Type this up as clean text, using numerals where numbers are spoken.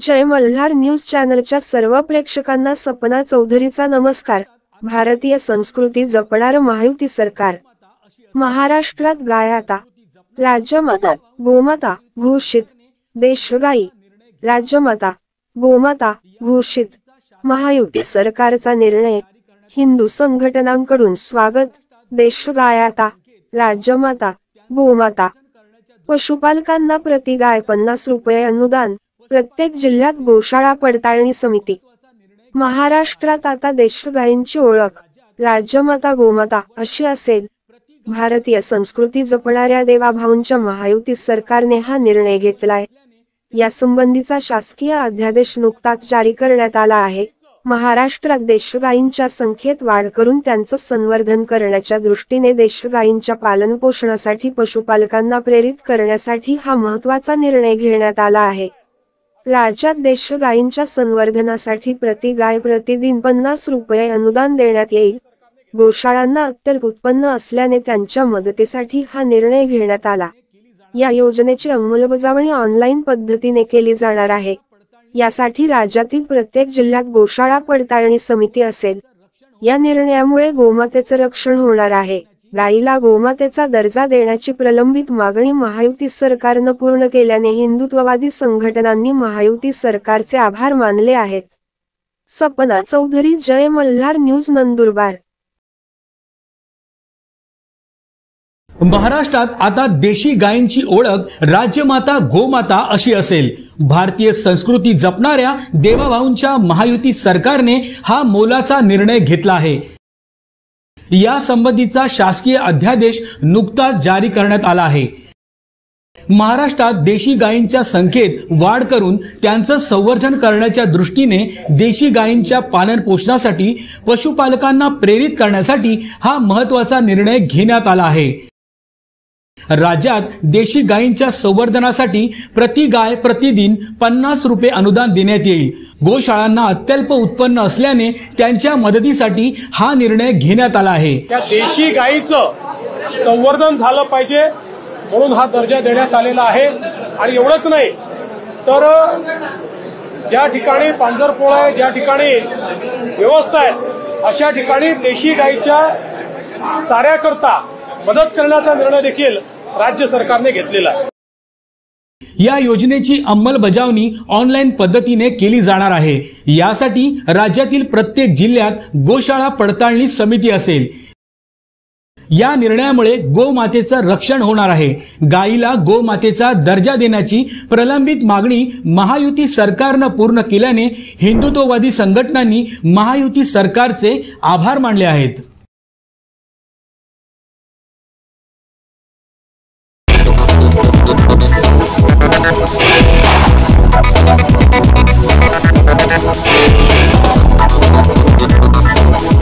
जय Malhar news चॅनलच्या सर्व प्रेक्षकांना सपना चौधरीचा नमस्कार। भारतीय संस्कृती जपणारं महायुती सरकार। महाराष्ट्रात गाय आता राज्यमाता गोमाता घोषित। देशगाई राज्यमाता गोमाता घोषित। महायुती सरकारचा निर्णय, हिंदू संघटनांकडून स्वागत। देशगाय आता राज्यमाता गोमाता। पशुपालकांना प्रति गाय 50 रुपये अनुदान। प्रत्येक जिल्ह्यात गोशाळा पडताळणी समिती। महाराष्ट्रात आता देशगायींची ओळख राज्यमाता गोमाता अशी असेल। भारतीय संस्कृती जपणाऱ्या देवाभाऊंच्या महायुती सरकारने हा निर्णय घेतलाय। यासंबंधीचा शासकीय अध्यादेश नुकताच जारी करण्यात आला आहे। महाराष्ट्रात देशगायींच्या संख्येत वाढ करून त्यांचं संवर्धन करण्याच्या दृष्टीने देशगायींच्या पालनपोषणासाठी पशुपालकांना प्रेरित करण्यासाठी हा महत्त्वाचा निर्णय घेण्यात आला आहे। राज्यात देशगायींच्या संवर्धनासाठी प्रति गाय प्रतिदिन 50 रुपये अनुदान देण्यात येईल। गोशाळांना अत्यल्प उत्पन्न असल्याने त्यांच्या मदतीसाठी हा निर्णय घेण्यात आला। या योजनेची अंमलबजावणी ऑनलाईन पद्धतीने केली जाणार आहे। यासाठी राज्यातील प्रत्येक जिल्ह्यात गोशाळा पडताळणी समिती असेल। या निर्णयामुळे गोमातेचं रक्षण होणार आहे। गायीला गोमातेचा दर्जा देण्याची प्रलंबित मागणी महायुती सरकारनं पूर्ण केल्याने हिंदुत्ववादी संघटनांनी महायुती सरकारचे आभार मानले आहेत। सपना चौधरी, जय मल्हार न्यूज, नंदुरबार। महाराष्ट्रात आता देशी गायींची ओळख राज्यमाता गोमाता अशी असेल। भारतीय संस्कृती जपणाऱ्या देवाभाऊंच्या महायुती सरकारने हा मोलाचा निर्णय घेतला आहे। या संबंधीचा शासकीय अध्यादेश नुकताच जारी करण्यात आला आहे। महाराष्ट्रात देशी गायींच्या संख्येत वाढ करून त्यांचं संवर्धन करण्याच्या दृष्टीने देशी गायींच्या पालन पोषणासाठी पशुपालकांना प्रेरित करण्यासाठी हा महत्त्वाचा निर्णय घेण्यात आला आहे। राज्यात देशी गायींच्या संवर्धनासाठी प्रति गाय प्रतिदिन 50 रुपये अनुदान देण्यात येईल। गोशाळांना अत्यल्प उत्पन्न असल्याने त्यांच्या मदतीसाठी हा निर्णय घेण्यात आला आहे। त्या देशी गायीचं संवर्धन झालं पाहिजे म्हणून हा दर्जा देण्यात आलेला आहे। आणि एवढंच नाही तर ज्या ठिकाणी पांजरपोळ आहे, ज्या ठिकाणी व्यवस्था आहे, अशा ठिकाणी देशी गायीच्या चाऱ्याकरता मदत करण्याचा निर्णय देखील राज्य सरकारने घेतलेला आहे। या योजनेची अंमलबजावणी ऑनलाईन पद्धतीने केली जाणार आहे। यासाठी राज्यातील प्रत्येक जिल्ह्यात गोशाळा पडताळणी समिती असेल। या निर्णयामुळे गोमातेचं रक्षण होणार आहे। गायीला गोमातेचा दर्जा देण्याची प्रलंबित मागणी महायुती सरकारनं पूर्ण केल्याने हिंदुत्ववादी संघटनांनी महायुती सरकारचे आभार मानले आहेत।